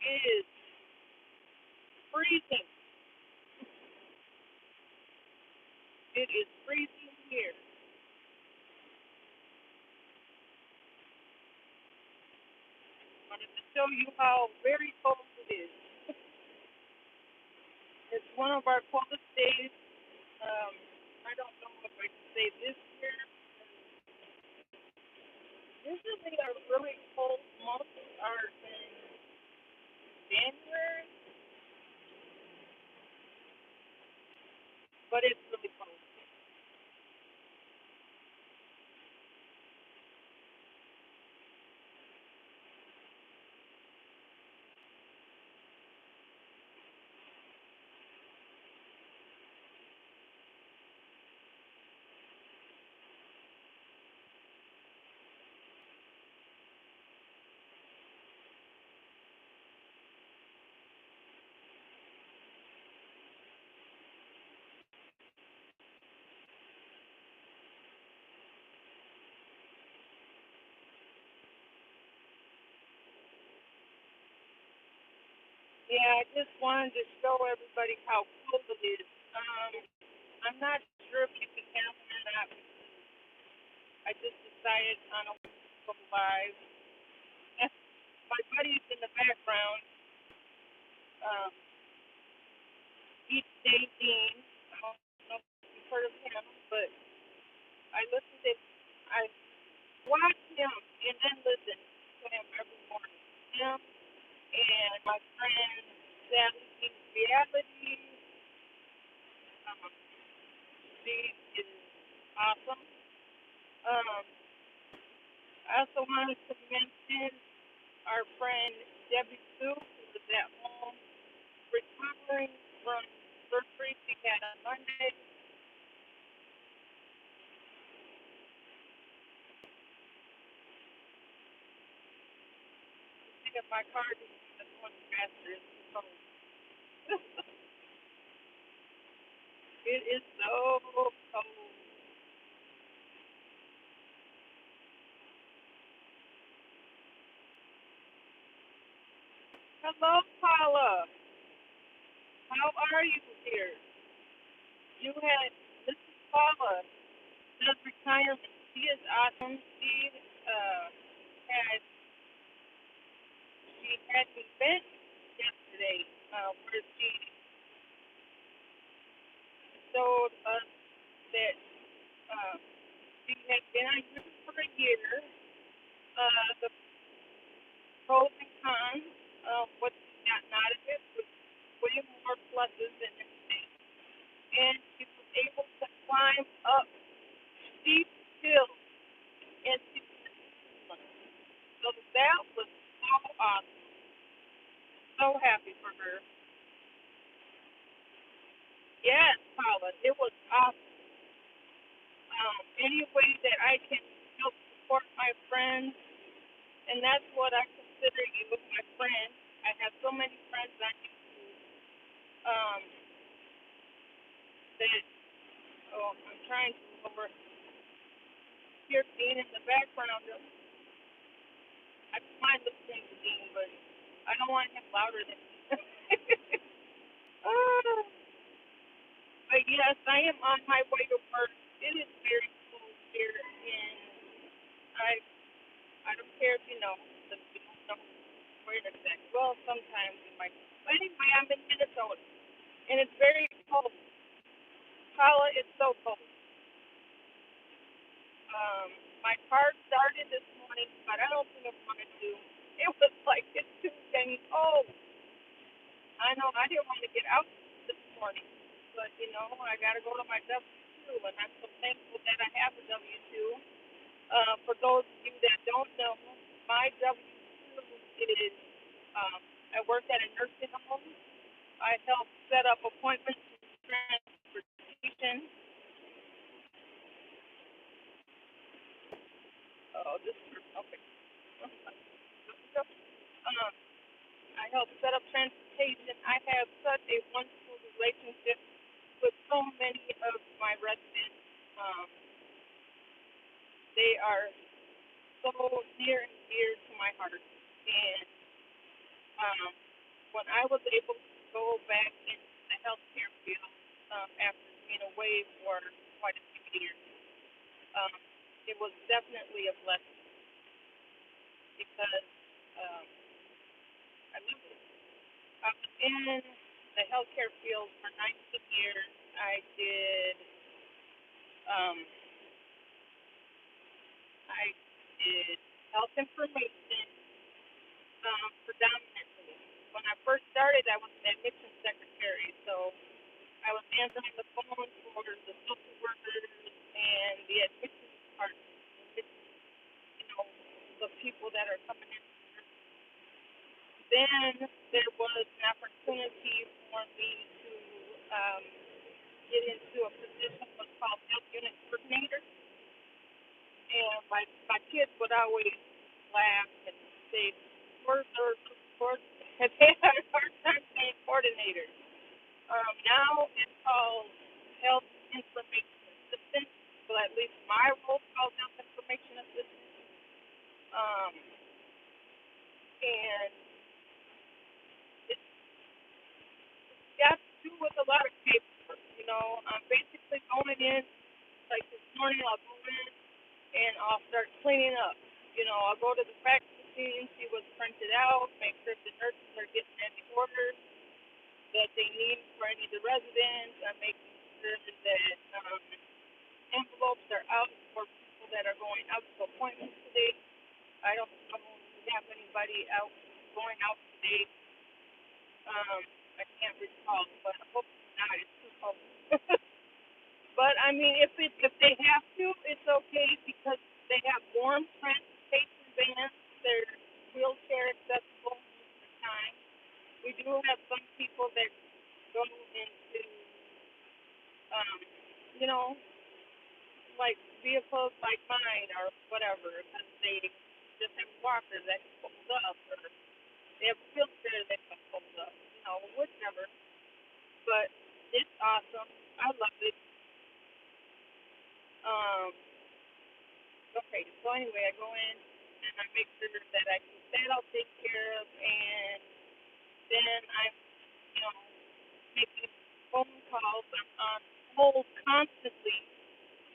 It is freezing. It is freezing here. I wanted to show you how very cold it is. It's one of our coldest days. Um, I don't know if I can say this year. Usually our really cold months are in January, but it's really cold. Yeah, I just wanted to show everybody how cold it is. I'm not sure if you can hear me or not. I just decided on a go live. My buddy's in the background. Um, each day Dean. I don't know if you've heard of him, but I listen to I watch him and then listen to him every morning. Him and my friend Sally King's reality. Um, she is awesome. Um, I also wanted to mention our friend Debbie Sue, who was at home recovering from surgery she had on Monday. She got my car that's going faster. So it is so cold. Hello, Paula. How are you here? You had this is Paula. Does retirement. She is awesome. Uh had she had an event yesterday where she showed us that uh, she had been on YouTube for a year. The pros and cons of what she got out of it was way more pluses than anything. And she was able to climb up steep hills and she was so that was so awesome. So happy for her. Yes, Paula, it was awesome. Any way that I can help support my friends, and that's what I consider you, my friend. I have so many friends on YouTube that, oh, I'm trying to over hear Dean in the background. I don't mind listening to Dean, but I don't want him louder than me. Ah, but yes, I am on my way to work. It is very cold here, and I I don't care if you know, but you don't know where it's at. Well, sometimes you might. But anyway, I'm in Minnesota, and it's very cold. Paula, it's so cold. Um, my car started this morning, but I don't think it's going to. It was like it's too dang cold. I know I didn't want to get out this morning, but you know I got to go to my W-2, and I'm so thankful that I have a W-2. For those of you that don't know, my W-2 is I work at a nursing home. I help set up appointments for transportation. Oh, this is okay. Um, I help set up transportation. I have such a wonderful relationship with so many of my residents. Um, they are so near and dear to my heart. And when I was able to go back into the healthcare field after being away for quite a few years, um, it was definitely a blessing because um, I loved it. I was in the healthcare field for 19 years. I did um, I did health information predominantly. When I first started, I was an admissions secretary, so I was answering the phone for the social workers and the admissions department, you know, the people that are coming in. Then there was an opportunity for me to um, get into a position what's called health unit coordinator, and my kids would always laugh and say, "Where's our and they had a hard time saying coordinator." Now it's called health information assistant. Well, at least my role is called health information assistant. Um, and it's got to do with a lot of paperwork. You know, I'm basically going in, like this morning I'll go in and I'll start cleaning up. You know, I'll go to the fax machine, see what's printed out, make sure the nurses are getting any orders that they need for any of the residents. I'm making sure that envelopes are out for people that are going out to appointments today. I don't know if we have anybody out going out today. Um, I can't recall, but hopefully not. It's too cold. But I mean, if they have to, it's okay because they have warm transportation vans. They're wheelchair accessible most of the time. We do have some people that go into, um, you know, like vehicles like mine or whatever, because they just have walkers that can fold up, or they have wheelchairs that can fold up, you know, whichever. But it's awesome. I love it. Um, okay, so anyway, I go in and I make sure that I keep that all taken care of, and then I'm, you know, making phone calls. I'm on hold constantly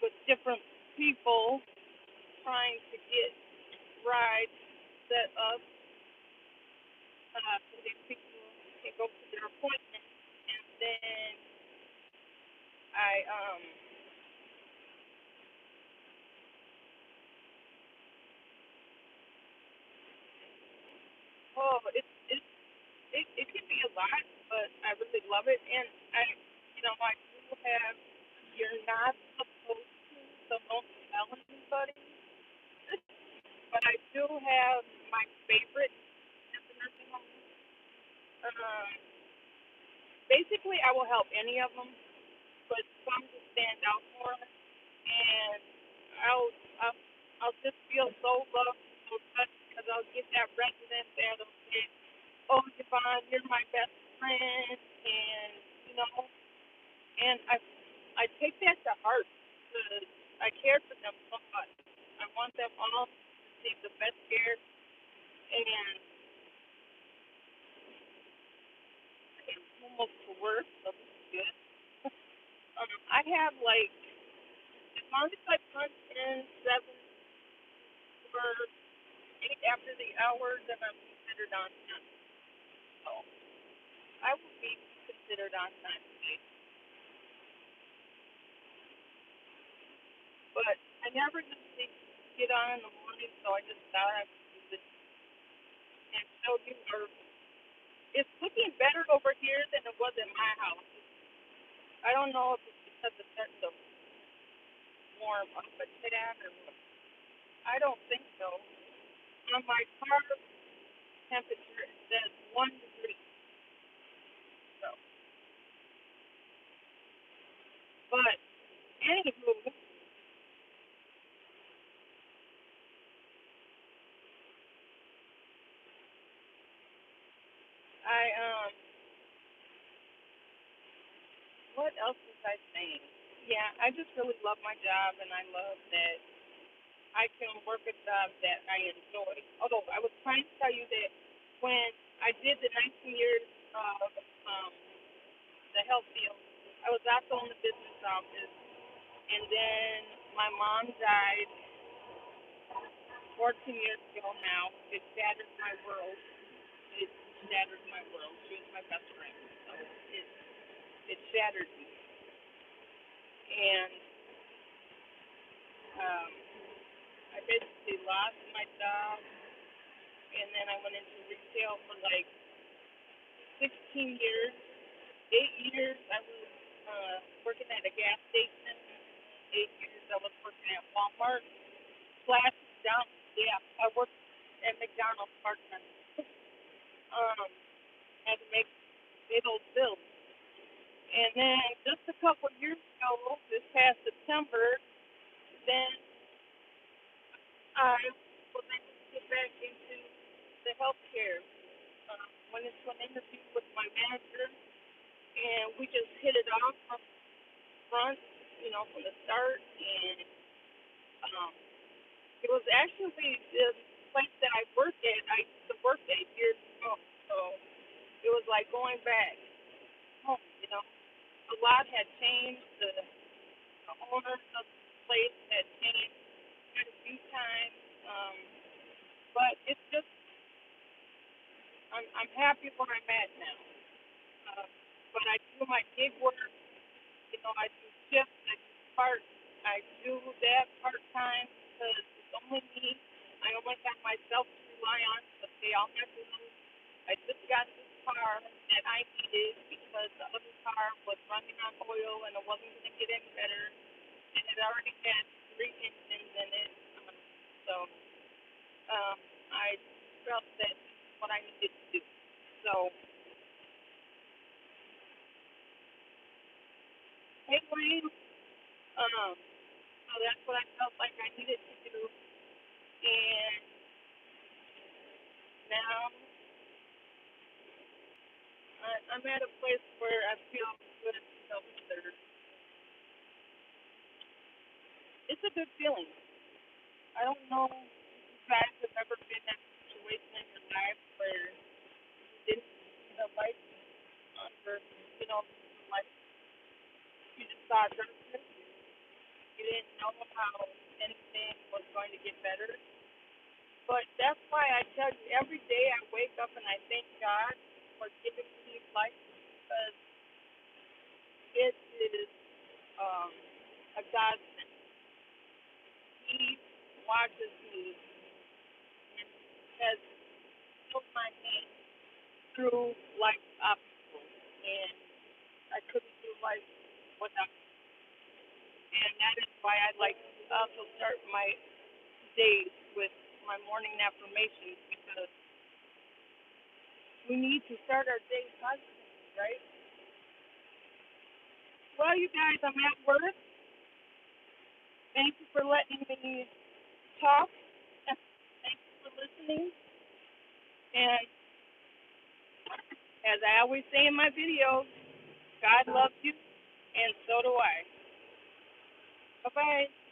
with different people trying to get rides set up so these people can go to their appointments. And then I oh it can be a lot, but I really love it. And I I do have, you're not supposed to, so don't tell anybody. But I do have my favorite at the nursing home. Um, Basically, I will help any of them, but some just stand out more, and I'll I'll, I'll just feel so loved, so touched because I'll get that resident that'll say, "Oh, Javon, you're my best friend," and you know, and I take that to heart because I care for them so much. I want them all to receive the best care, and it's almost to work, so this is good. I have like, as long as I punch in 7 or 8 after the hour, then I'm considered on time. So I will be considered on time today. But I never usually get on in the morning, so I just thought I would do this and show you where it's looking better over here than it was in my house. I don't know if it's because it's starting to warm up a tad or what. I don't think so. On my car temperature it says 1 degree. So, but anywho, I what else was I saying? Yeah, I just really love my job, and I love that I can work a job that I enjoy. Although I was trying to tell you that when I did the 19 years of um, the health field, I was also in the business office, and then my mom died 14 years ago now. It shattered my world. It shattered my world. She was my best friend, so it shattered me. And um, I basically lost my job, and then I went into retail for like 16 years. 8 years I was working at a gas station. 8 years I was working at Walmart. Slash down, yeah, I worked at McDonald's part time. Um, had to make those bills. And then just a couple of years ago, this past September, then I was able to get back into the healthcare. Went into an interview with my manager, and we just hit it off from front, from the start. And um, it was actually the place that I worked at. I used to work at years ago, so it was like going back home. A lot had changed. The owners of the place had changed quite a few times, but it's just I'm happy where I'm at now. Uh, but I do my gig work. I do shifts. I do that part time because it's only me. I only have myself to rely on to pay all my bills. I just got this car that I needed because the other car was running on oil and it wasn't going to get any better. And it already had 3 engines in it. So um, I felt that what I needed to do. So anyway, so that's what I felt like I needed to do. And now I'm at a place where I feel good and self-assured. It's a good feeling. I don't know if you guys have ever been in a situation in your life where you didn't see the light under, like you just saw darkness. You didn't know how anything was going to get better. But that's why I tell you every day I wake up and I thank God for giving me life because it is a godsend. He watches me and has held my hand through life's obstacles, and I couldn't do life without him. And that is why I like to also start my days with my morning affirmations because we need to start our day positively, right? Well, you guys, I'm at work. Thank you for letting me talk. Thank you for listening. And as I always say in my videos, God loves you, and so do I. Bye bye.